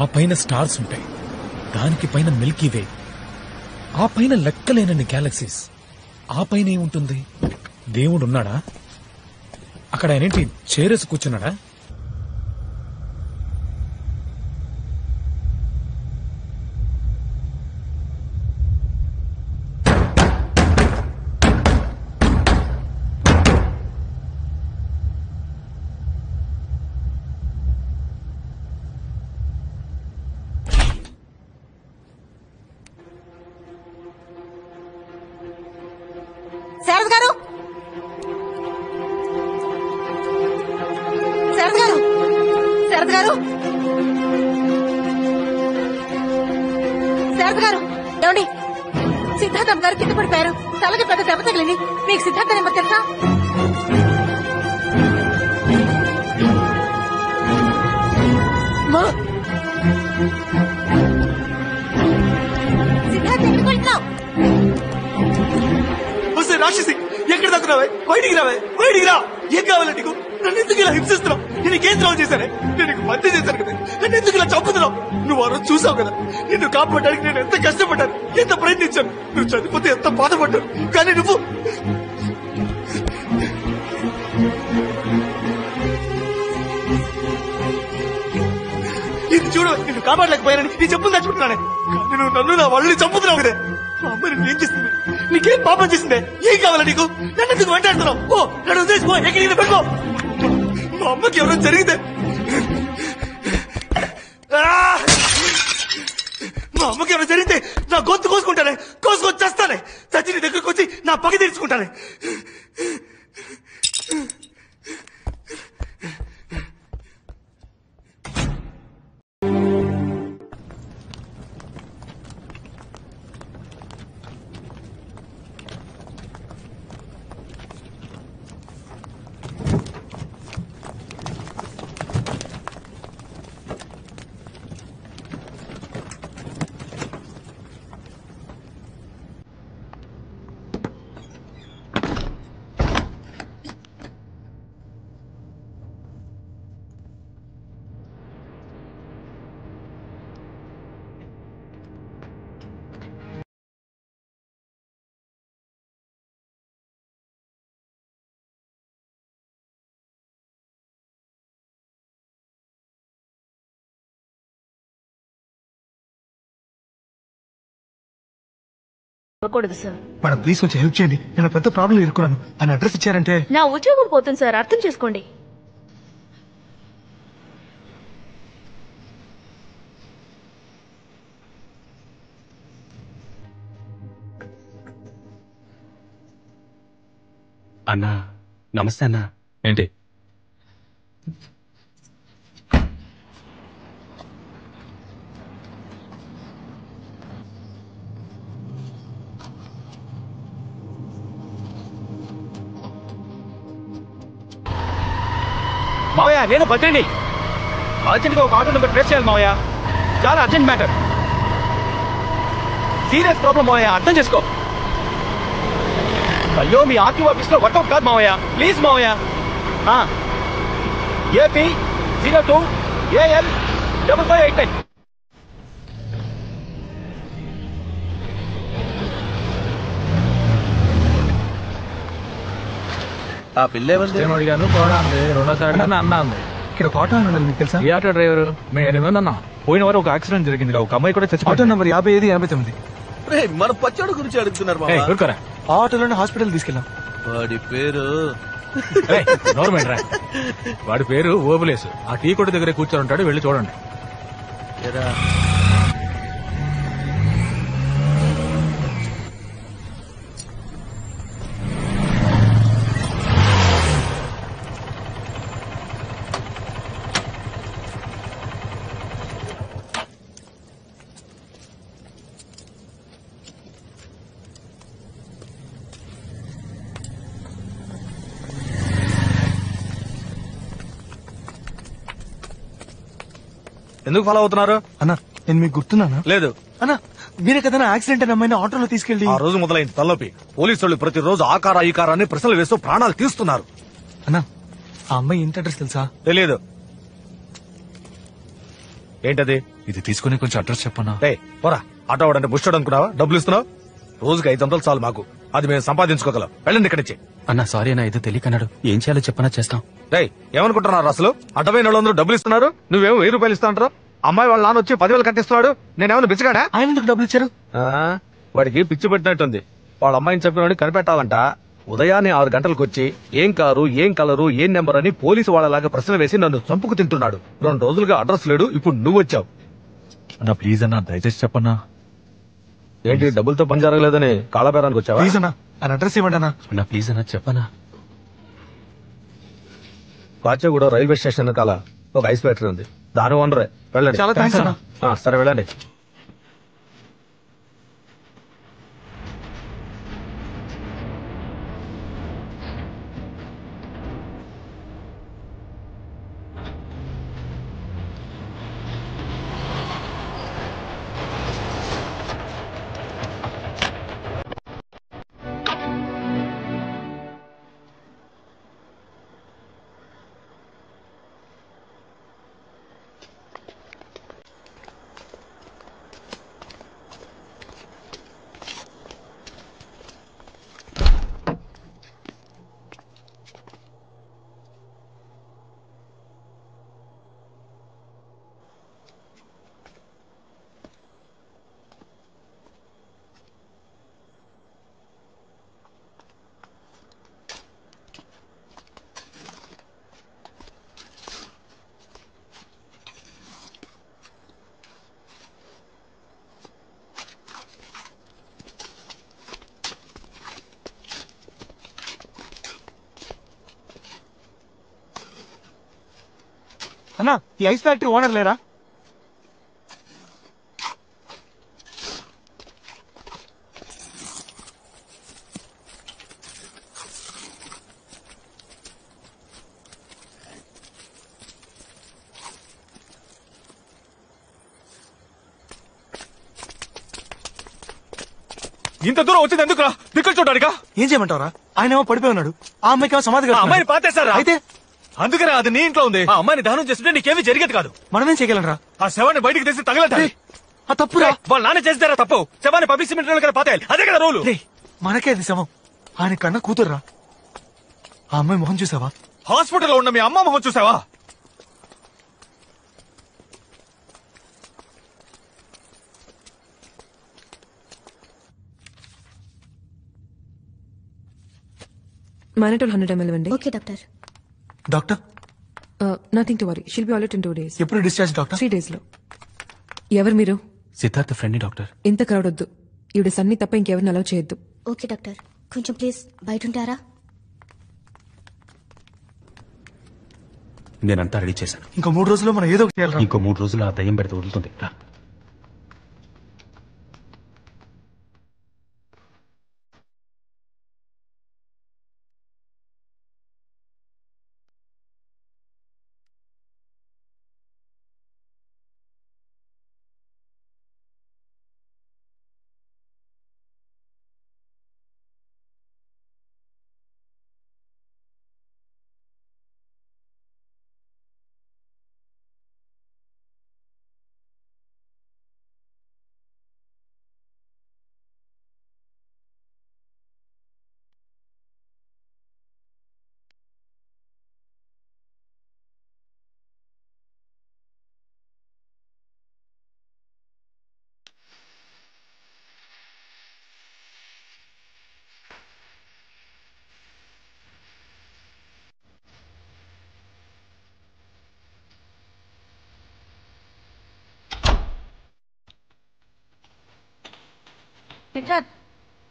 ఆ పైన స్టార్స్ ఉంటాయి, దానికి పైన మిల్కీ వే, ఆ పైన లెక్కలేనన్ని గ్యాలక్సీస్, ఆ పైన ఏముంటుంది? దేవుడు ఉన్నాడా? అక్కడ ఆయనేంటి చేరేసి కూర్చున్నాడా? శారద గారు, శారద గారు, శారద గారు, శారద గారు, ఏమండి? సిద్ధార్థం గారు కింద పడిపోయారు. తలకి పెద్ద దెబ్బ తగిలింది. మీకు సిద్ధార్థ నెంబర్ తెలుసా? సిద్ధార్థ ఎక్కడికి వెళ్తున్నావు? రాక్షసి, ఎక్కడ దక్కున్నావే? బయటికి రావే, బయటికి రా. ఏం కావాలి నీకు? నన్ను ఎందుకు ఇలా హింసిస్తున్నావు? నేను నీకేం ద్రోహం చేశానే? నేను నీకు మధ్య చేశాను కదా, నన్ను ఎందుకు ఇలా చంపుతున్నావు? నువ్వు ఆ రోజు చూసావు కదా, నిన్ను కాపాడడానికి నేను ఎంత కష్టపడ్డాను, ఎంత ప్రయత్నించాను. నువ్వు చనిపోతే ఎంత బాధపడ్డాను. కానీ నువ్వు ఇది చూడు, నిన్ను కాపాడలేకపోయానని నీ చెప్పులు తెచ్చుకుంటున్నానే. కానీ నువ్వు నన్ను నా వాళ్ళని చంపుతున్నావు కదా. మా అమ్మ నిన్ను ఏం చేసింది? నీకేం పాపం చేసిందే? ఏం కావాలా నీకు? నన్ను ఎందుకు వెంటాడుతున్నావు? ఓ, నన్ను వదిలేసిపో, ఎక్కడికి పెట్టుకో. మా అమ్మకి ఎవరో జరిగితే, మా అమ్మకి ఎవరో జరిగితే నా గొంతు కోసుకుంటానే, కోసుకొని చేస్తానే. చచ్చి నీ దగ్గరకు వచ్చి నా పగ తీర్చుకుంటానే. ఇవ్వకూడదు సార్. మేడం ప్లీజ్ కొంచెం హెల్ప్ చేయండి. నేను పెద్ద ప్రాబ్లం ఇరుకున్నాను. ఆయన అడ్రస్ ఇచ్చారంటే నా ఉద్యోగం పోతుంది సార్, అర్థం చేసుకోండి. అన్నా నమస్తే అన్నా. ఏంటి? మావయ్య నేను బతండి అర్జెంట్గా ఒక ఆటో నెంబర్ ట్రేస్ చేయాలి మావయ్య. చాలా అర్జెంట్ మ్యాటర్, సీరియస్ ప్రాబ్లం మావయ్య, అర్థం చేసుకో. అయ్యో మీ ఆర్టీఓ ఆఫీస్ లో వర్కౌట్ కాదు మావయ్య, ప్లీజ్ మావయ్య. AP 02 AL 5589. ఆ పిల్ల అడిగాను పోడా అంది, రెండోసారి అన్న అంది. ఇక్కడ ఒక ఆటో ఉండాలి మీకు తెలుసా? ఈ ఆటో డ్రైవర్ మేమేమన్నా పోయిన వారు ఒక యాక్సిడెంట్ జరిగింది, ఒక అమ్మాయి కూడా ఆటో చచ్చిపోతుంది. నంబర్ 5589. మన పచ్చడి గురించి అడుగుతున్నారు ఏయ్, మామ. ఊరుకోరా. ఆ ఆటోలోనే హాస్పిటల్ తీసుకెళ్ళాం. వాడి పేరు ఏయ్, నోర్మల్ రా. వాడి పేరు ఓబులేసు. ఆ టీ కొట్టు దగ్గర కూర్చొని ఉంటాడు, వెళ్ళి చూడండి. ఏరా, ఎందుకు ఫాలో అవుతున్నారు? అన్నా నేను మీకు గుర్తున్నానా? లేదు, అన్నా మీరే కదా యాక్సిడెంట్ అయిన అమ్మాయిని ఆటోలో తీసుకెళ్ళి. ఆ రోజు మొదలైంది తలనొప్పి. పోలీసు వాళ్ళు ప్రతిరోజు ఆకార ఈకారాన్ని ప్రశ్నలు వేస్తూ ప్రాణాలు తీస్తున్నారు. అన్నా ఆ అమ్మాయి ఇంటి అడ్రస్ తెలుసా? తెలియదు. ఏంటది? ఇది తీసుకుని కొంచెం అడ్రస్ చెప్పనా? పోరా, ఆటో వాడంటే ముష్టడు అనుకున్నావా? డబ్బులు ఇస్తున్నావు, రోజుకి 500 చాలు మాకు, అది మేము సంపాదించుకోగలం. వెళ్ళండి ఇక్కడి నుంచి. అన్నా సారీ అన్నా, ఏదో తెలియకన్నాడు. ఏం చేయాలో చెప్పనా చేస్తాం. ఏమనుకుంటున్నారు అసలు? అడ్డమైన వాళ్ళందరూ డబ్బులు ఇస్తున్నారు, నువ్వేమో 1000 రూపాయలు ఇస్తా అంటారు. అమ్మాయి వాళ్ళ నాన్న వచ్చి 10,000 కట్టిస్తున్నాడు, నేనేమన్నా బిచ్చగాడా? ఆయన ఎందుకు డబ్బులు ఇచ్చారు? వాడికి పిచ్చి పెట్టినట్టుంది. వాళ్ళ అమ్మాయిని చెప్పిన కనిపెట్టాలంట. ఉదయాన్నే 6 గంటలకు వచ్చి ఏం కారు, ఏం కలరు, ఏం నెంబర్ అని పోలీసు వాళ్ళలాగా ప్రశ్న వేసి నన్ను చంపుకు తింటున్నాడు. 2 రోజులుగా అడ్రస్ లేడు, ఇప్పుడు నువ్వు వచ్చావు. అన్నా ప్లీజ్ అన్నా, దయచేసి చెప్పన్నా. ఏంటి డబ్బులతో పని జరగలేదని కాళబేరానికి వచ్చావా? ప్లీజ్ అన్నా ఆయన అడ్రస్ ఇవ్వండి అన్నా. అన్నా ప్లీజ్ అన్నా చెప్పనా. పాచగూడ రైల్వే స్టేషన్ కాల ఒక ఐస్ ఫ్యాక్టరీ ఉంది, దాని ఓనరే. వెళ్ళండి. చాలా థ్యాంక్స్ అన్నా. సరే వెళ్ళండి. అన్నా ఈ ఐస్ ఫ్యాక్టరీ ఓనర్ లేరా? ఇంత దూరం వచ్చింది ఎందుకురా? దిక్కులు చూడడానికా? ఏం చేయమంటావరా? ఆయన ఏమో పడిపోయి ఉన్నాడు, ఆ అమ్మాయికి ఏమో సమాధి కడుతున్నారు. అమ్మాయిని పాతేశారా? అయితే అందుకనే అది నీ ఇంట్లో ఉంది. ఆ అమ్మాయిని దహనం చేస్తుంటే నీకేమీ జరిగేది కాదు. మనమేం చేయగలరా? ఆ శవాన్ని బయటికి తీసి తగలటాలి. ఆ తప్పురా. వాళ్ళ నాన్న చేస్తారా తప్పు? శవాన్ని పబ్లిక్ సిమెంట్ కదా పాతేయాలి, అదే కదా రూలు. మనకే అది శవం, ఆయన కన్నా కూతుర్రా. ఆ అమ్మాయి మొహం చూసావా? హాస్పిటల్లో ఉన్న మీ అమ్మ మొహం చూసావా? Mannitol 100 ml ఇవ్వండి. Okay doctor. Doctor nothing to worry, she'll be all in 2 days. ఎప్పుడు డిశ్చార్జ్ డాక్టర్? 3 days లో. ఎవరు మీరు? Siddhartha friend doctor. ఇంత క్రౌడ్ వద్దు, ఈవిడ సన్ని తప్ప ఇంకెవరిని అలౌ చేయొద్దు. ఓకే డాక్టర్, కొంచెం ప్లీజ్ బయట ఉంటారా? నేనంతా రెడీ చేశాను. ఇంకో 3 రోజుల్లో మనం ఏదో ఒకటి చేయాలి. ఇంకో 3 రోజులు ఆ దయ్యం పెడితే వదులుతుంది. రా. సిద్ధార్థ్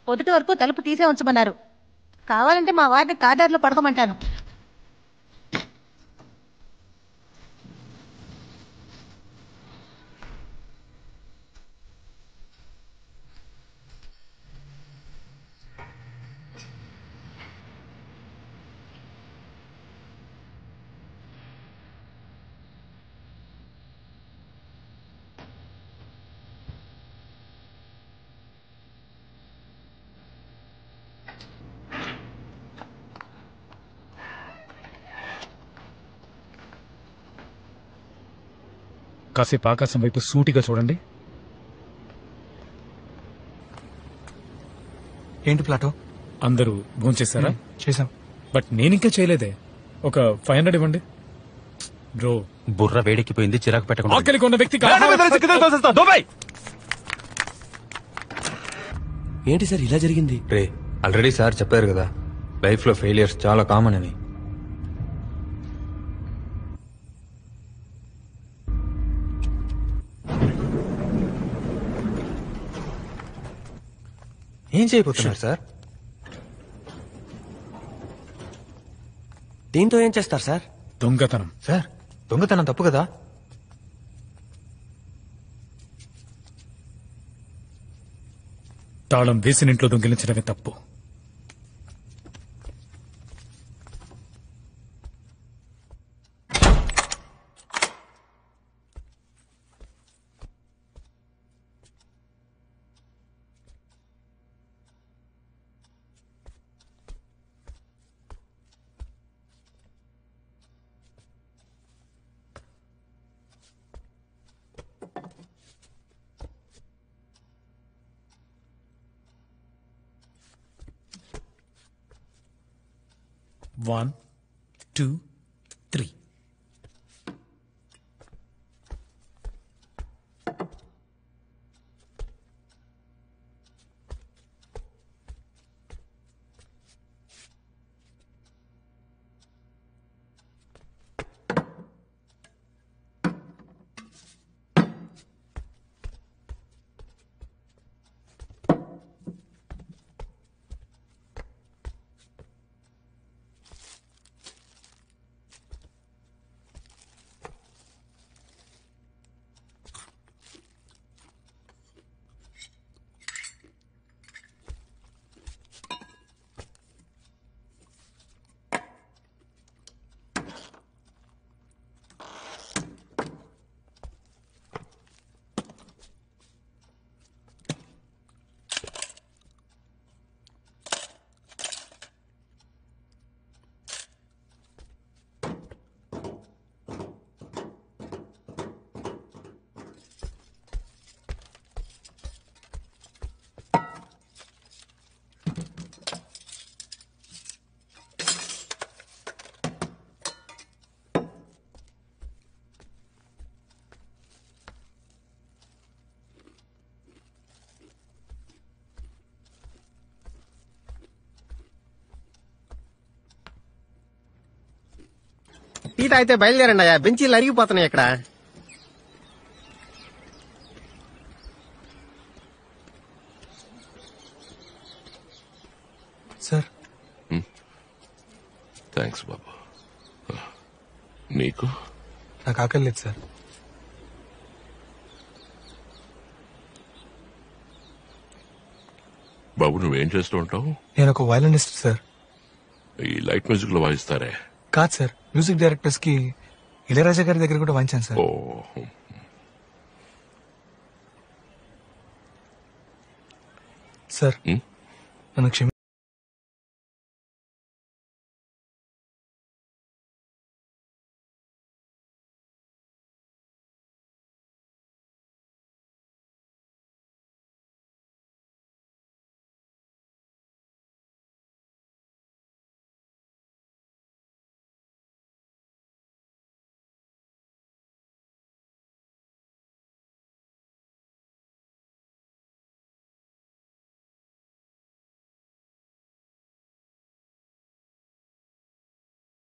పొద్దుటి వరకు తలుపు తీసే ఉంచమన్నారు. కావాలంటే మా వారిని కార్డర్లో పడకమంటాను. కాసేపు ఆకాశం వైపు సూటిగా చూడండి. ఏంటి ప్లాటో? అందరూ భోంచేశారా? చేశాం. బట్ నేనింకా చేయలేదే. ఒక 500 ఇవ్వండి. బ్రో బుర్ర వేడెక్కిపోయింది, చిరాకు పెట్టకుండా. ఆకలికి ఉన్న వ్యక్తికి ఏంటి సార్ ఇలా జరిగింది? రే ఆల్రెడీ సార్ చెప్పారు కదా, లైఫ్ లో ఫెయిలియర్స్ చాలా కామన్ అని. ఏం చేయబోతున్నారు సార్? దీంతో ఏం చేస్తారు సార్? దొంగతనం. సార్ దొంగతనం తప్పు కదా? తాళం వేసిన ఇంట్లో దొంగిలించడమే తప్పు. One, 2, 3. టీ తాగితే బయలుదేరండి అయ్యా, బెంచీలు అరిగిపోతున్నాయి ఇక్కడ. సార్ థ్యాంక్స్ బాబా. నీకు? నాకు ఆకలి లేదు సార్. బాబు నువ్వేం చేస్తూ ఉంటావు? నేను ఒక వయలినిస్ట్ సార్. ఈ లైట్ మ్యూజిక్ లో వాయిస్తారే? కాదు సార్, మ్యూజిక్ డైరెక్టర్స్ కి ఇళయరాజా గారి దగ్గర కూడా వాయించాను సార్. సార్ నన్ను క్షమి.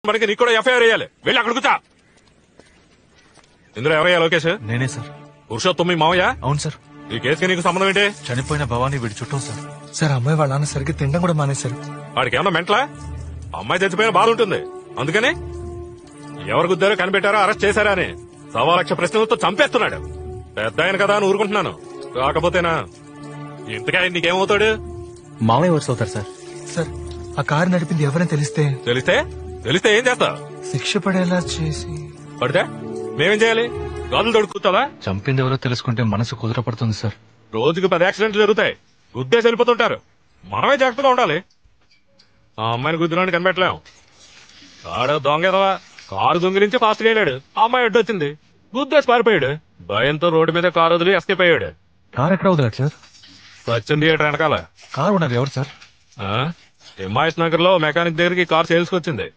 మనకి నీకు కూడా ఎఫ్ఐఆర్ వేయాలి. వెళ్ళి అక్కడ కూర్చో. ఇందులో ఎవరయ్యా లోకేష్? నేనే సార్. పురుషోత్తమ్ మీ మావయ్య? అవును సార్. ఈ కేసుకి నీకు సంబంధం ఏంటి? చనిపోయిన భవానీ వీడి చుట్టం సార్. సార్ అమ్మాయి వాళ్ళ నాన్న సరిగ్గా తినడం కూడా మానేశారు. వాడికి ఏమన్నా మెంట్లా? అమ్మాయి చచ్చిపోయిన బాధ ఉంటుంది అందుకని ఎవరు గుద్దారో కనిపెట్టారో అరెస్ట్ చేశారా అని 1,00,000 ప్రశ్నలతో చంపేస్తున్నాడు. పెద్ద ఆయన కదా అని ఊరుకుంటున్నాను. కాకపోతేనా ఇంతకే ఆయన నీకేమవుతాడు? మామయ్య వర్స్ అవుతారు సార్. సార్ ఆ కారు నడిపింది ఎవరైనా తెలిస్తే తెలిస్తే ఏం చేస్తా? శిక్ష పడేలా చేసి పడితే మేమేం చేయాలి? గాజులు తొడుకుతావా? చంపింది ఎవరో తెలుసుకుంటే మనసు కుదురపడుతుంది సార్. రోజుకి 10 యాక్సిడెంట్లు జరుగుతాయి. గుద్దేసి వెళ్ళిపోతుంటారు. మనమే జాగ్రత్తగా ఉండాలి. ఆ అమ్మాయిని గుద్దినాన్ని కనిపెట్టలేం. ఆడో దొంగేదవా కారు దొంగిలించి ఫాస్ట్ వెళ్ళాడు. ఆ అమ్మాయి అడ్డొచ్చింది, గుద్దేసి పారిపోయాడు. భయంతో రోడ్డు మీద కారు వదిలి ఎస్కేప్ అయ్యాడు. కార్ ఎక్కడ వదిలేదు సార్? సచిన్ థియేటర్ వెనకాల. కారు ఉన్నది ఎవరు సార్? హిమాయత్ నగర్ లో మెకానిక్ దగ్గరికి కార్ సేల్స్ వచ్చింది.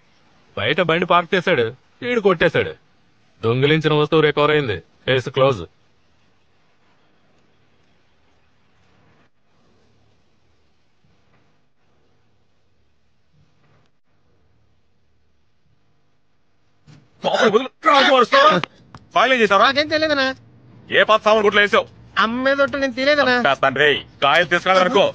బయట బండి పార్క్ చేశాడు, ఈడు కొట్టేశాడు. దొంగిలించిన వస్తువు రికవర్ అయింది. Case close. ఫైల్ చేసావా? నాకేం తెలియదనా. ఏ పాత సామాన్ గుట్లో వేసావు? అమ్మేదొట్టు నేను తెలియదనా. కాయలు తీసుకురాదనుకో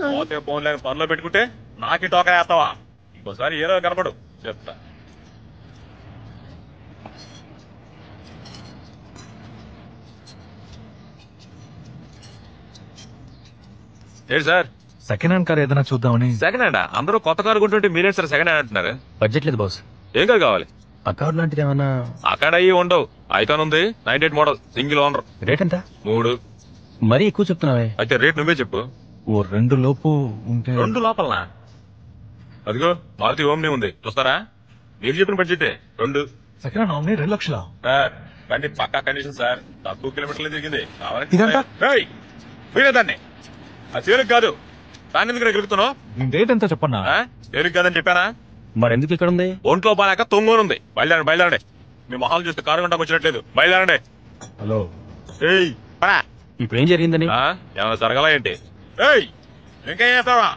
పోతే ఫోన్ లేని పనిలో పెట్టుకుంటే నాకి టోకా వేస్తావా? ఇంకోసారి ఏదో కనపడు చెప్తా. ఏంటి సార్? సెకండ్ హ్యాండ్ కార్ ఏదైనా చూద్దామని. Second hand? అందరూ కొత్త కారు కొంటుంటే మీరేం సార్ సెకండ్ హ్యాండ్ అంటున్నారు? బడ్జెట్ లేదు బాస్. ఏం కారు కావాలి? అకౌంట్ లాంటిది ఏమన్నా? అక్కడ అయ్యి ఉండవు. ఐకాన్ ఉంది, 98 మోడల్, సింగిల్ ఓనర్. రేట్ ఎంత? 3. మరీ ఎక్కువ చెప్తున్నావే. అయితే రేట్ నువ్వే చెప్పు. ఓ 2 లోపు ఉంటే. 2 లోపలనా? అదిగో మారుతి ఓమ్ని ఉంది, చూస్తారా? మీరు చెప్పిన బడ్జెటే 2. Second hand omni 2 లక్షలా? బండి పక్కా కండిషన్ సార్, తక్కువ కిలోమీటర్లు తిరిగింది. ఇదంతా? వీడేదాన్ని ఆ తేలిక కాదు. దాన్ని ఎందుకు గెలుగుతున్నావు? రేట్ ఎంత చెప్పన్నా? తేలిక కాదని చెప్పానా? మరి ఎందుకు ఇక్కడ ఉంది? ఒంట్లో బాగాక తొంగోనుంది. బయలుదేరండి. మీ మొహాలు చూస్తే కారు గంటకు వచ్చినట్లేదు. బయలుదేరండి. హలో. ఏయ్ ఇప్పుడు ఏం జరిగిందని? ఏమైనా జరగల ఏంటి? ఏయ్ ఇంకేం చేస్తావా?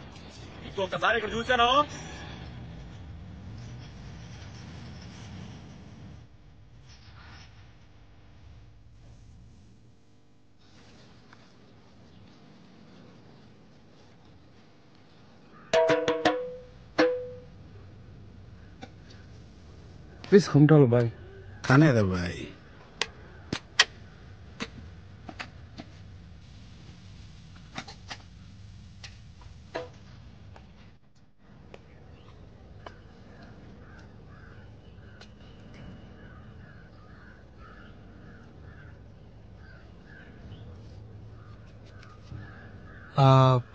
ఇంకొకసారి ఇక్కడ చూశాను. प्लीज हम डालो भाई। खाने दो भाई।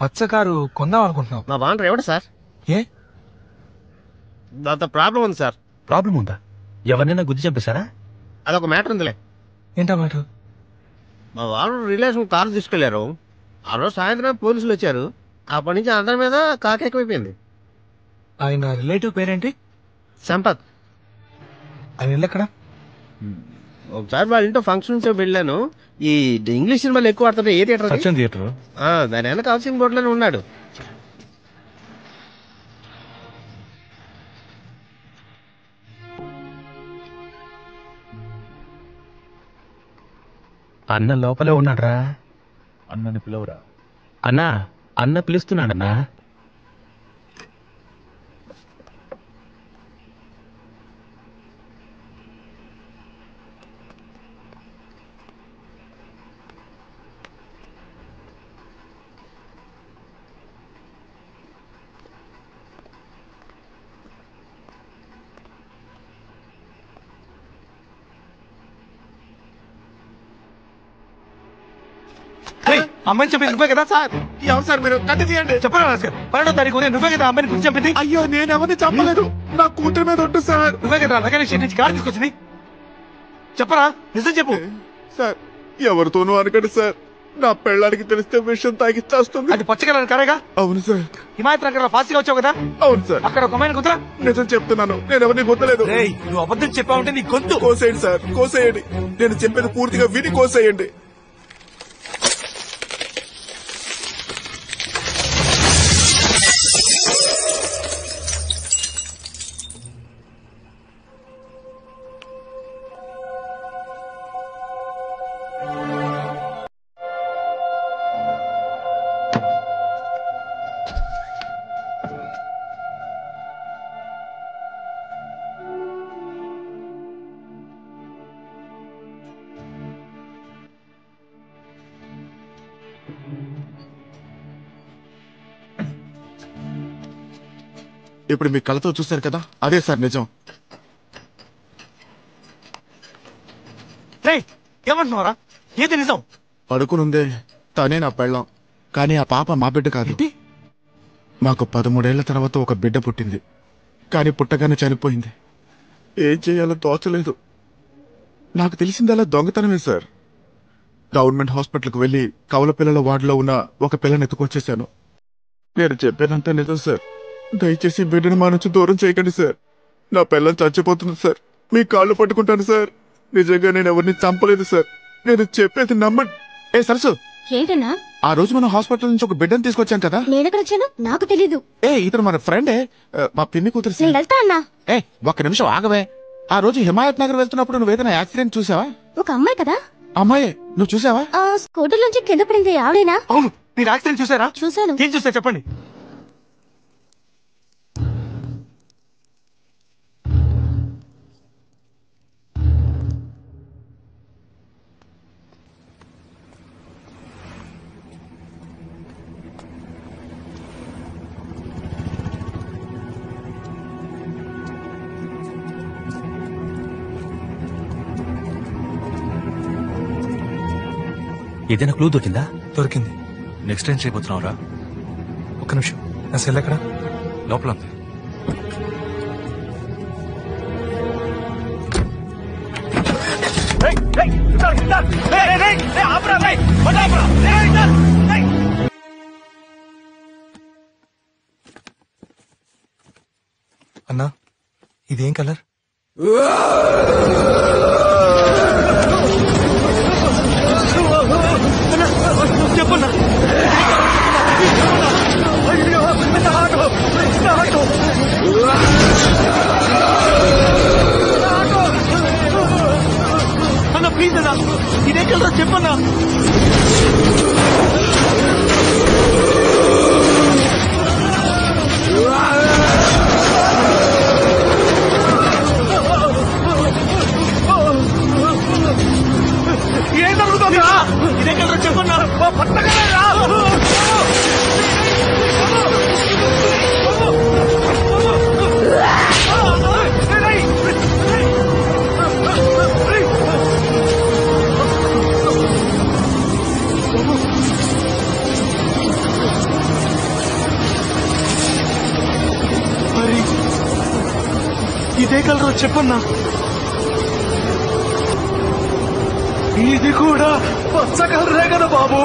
పచ్చ కారు కొందాం అనుకుంటున్నాం. మా బాండ్రు ఎవడు సార్? ఏ దాంతో ప్రాబ్లం ఉంది సార్. ప్రాబ్లం ఉందా? ఎవరినైనా గుద్ది చంపేశారా? అదొక మ్యాటర్ ఉందిలే. ఏంటా మ్యాటర్? మా వాళ్ళు రిలేషన్ కారు తీసుకెళ్లారు. ఆ రోజు సాయంత్రం పోలీసులు వచ్చారు. అప్పటి నుంచి అందరి మీద కాకెక్కువైపోయింది. ఆయన రిలేటివ్ పేరేంటి? సంపత్. ఆయన ఇల్లు ఎక్కడ? ఒకసారి వాళ్ళ ఇంట్లో ఫంక్షన్స్ వెళ్ళాను. ఈ ఇంగ్లీష్ సినిమాలు ఎక్కువ ఆడుతుంటే ఏ థియేటర్? సచిన్ థియేటర్. దాని వెనక హౌసింగ్ బోర్డులోనే ఉన్నాడు. అన్న లోపలే ఉన్నాడ్రా. అన్నని పిలవరా. అన్నా, అన్న పిలుస్తున్నాడన్నా. అమ్మాయిని చెప్పింది నువ్వే కదా సార్? ఎవరు సార్ మీరు? కట్టి తీయండి. చెప్పరా 12వ తారీఖు నువ్వే కదా అమ్మాయిని గురించి చెప్పింది? అయ్యో నేను ఎవరిని చంపలేదు. నా కూతురు మీద ఒట్టు సార్. నువ్వే కదా మెకానిక్ షెడ్ నుంచి కారు తీసుకొచ్చింది? చెప్పరా, నిజం చెప్పు సార్. ఎవరితోనూ అనకండి సార్. నా పెళ్ళానికి తెలిస్తే విషయం తాగిచ్చేస్తుంది. అది పచ్చగలని కారేగా? అవును సార్. హిమాయత్ నగర్ లో ఫాస్ట్గా వచ్చావు కదా? అవును సార్. అక్కడ ఒక అమ్మాయిని కుదరా? నిజం చెప్తున్నాను, నేను ఎవరిని గుర్తలేదు. నువ్వు అబద్ధం చెప్పావంటే నీ గొంతు కోసేయండి సార్, కోసేయండి. నేను చెప్పేది పూర్తిగా విని కోసేయండి. ఇప్పుడు మీ కళ్ళతో చూశారు కదా, అదే సార్ నిజం. ఏమంటున్నారా? ఏది నిజం? పడుకునుందే తనే నా పెళ్ళం, కానీ ఆ పాప మా బిడ్డ కాదు. మాకు 13 ఏళ్ల తర్వాత ఒక బిడ్డ పుట్టింది, కానీ పుట్టగానే చనిపోయింది. ఏం చేయాలో తోచలేదు. నాకు తెలిసిందలా దొంగతనమే సార్. గవర్నమెంట్ హాస్పిటల్కి వెళ్లి కవల పిల్లల వార్డులో ఉన్న ఒక పిల్లని ఎత్తుకొచ్చేశాను. నేను చెప్పానంత నిజం సార్. దయచేసి బిడ్డను మా నుంచి దూరం చేయకండి సార్. నా పిల్లం చచ్చిపోతుంది సార్. మీ కాళ్ళు పట్టుకుంటాను సార్. నిజంగా నేను ఎవరిని చంపలేదు సార్. నేను చెప్పేది నమ్మండి. ఏ సరసు, ఏంటన్నా? ఆ రోజు మనం హాస్పిటల్ నుంచి ఒక బిడ్డను తీసుకొచ్చాం కదా. నేనెక్కడ వచ్చాను? నాకు తెలీదు. ఇతను మన ఫ్రెండే, మా పిన్ని కూతురు. నేను వెళ్తా అన్నా. ఒక్క నిమిషం ఆగవే. ఆ రోజు హిమాయత్ నగర్ వెళ్తున్నప్పుడు నువ్వు ఏదైనా యాక్సిడెంట్ చూసావా? ఒక అమ్మాయి కదా. అమ్మాయి నువ్వు చూసావా? స్కూటర్ నుంచి కింద పడింది ఆవిడేనా? అవును, మీరు యాక్సిడెంట్ చూసారా? చూశాను. ఏం చూసా చెప్పండి. ఏదైనా క్లూ దొరికిందా? దొరికింది. నెక్స్ట్ ఏం చేయబోతున్నావురా? ఒక్క నిమిషం, నా సెల్ ఎక్కడ? లోపల ఉంది. అన్నా, ఇదేం కలర్? చెప్పన్నా. అన్న ప్లీజ్ అన్నా, ఇదే కలరా చెప్పన్నా. ఏం జరుగుతుందా? ఇదే కలరా చెప్పన్నా. పట్టగలరా? మరి ఇదే కలరా చెప్పన్నా. ఇది కూడా పచ్చ కలరే కదా బాబు.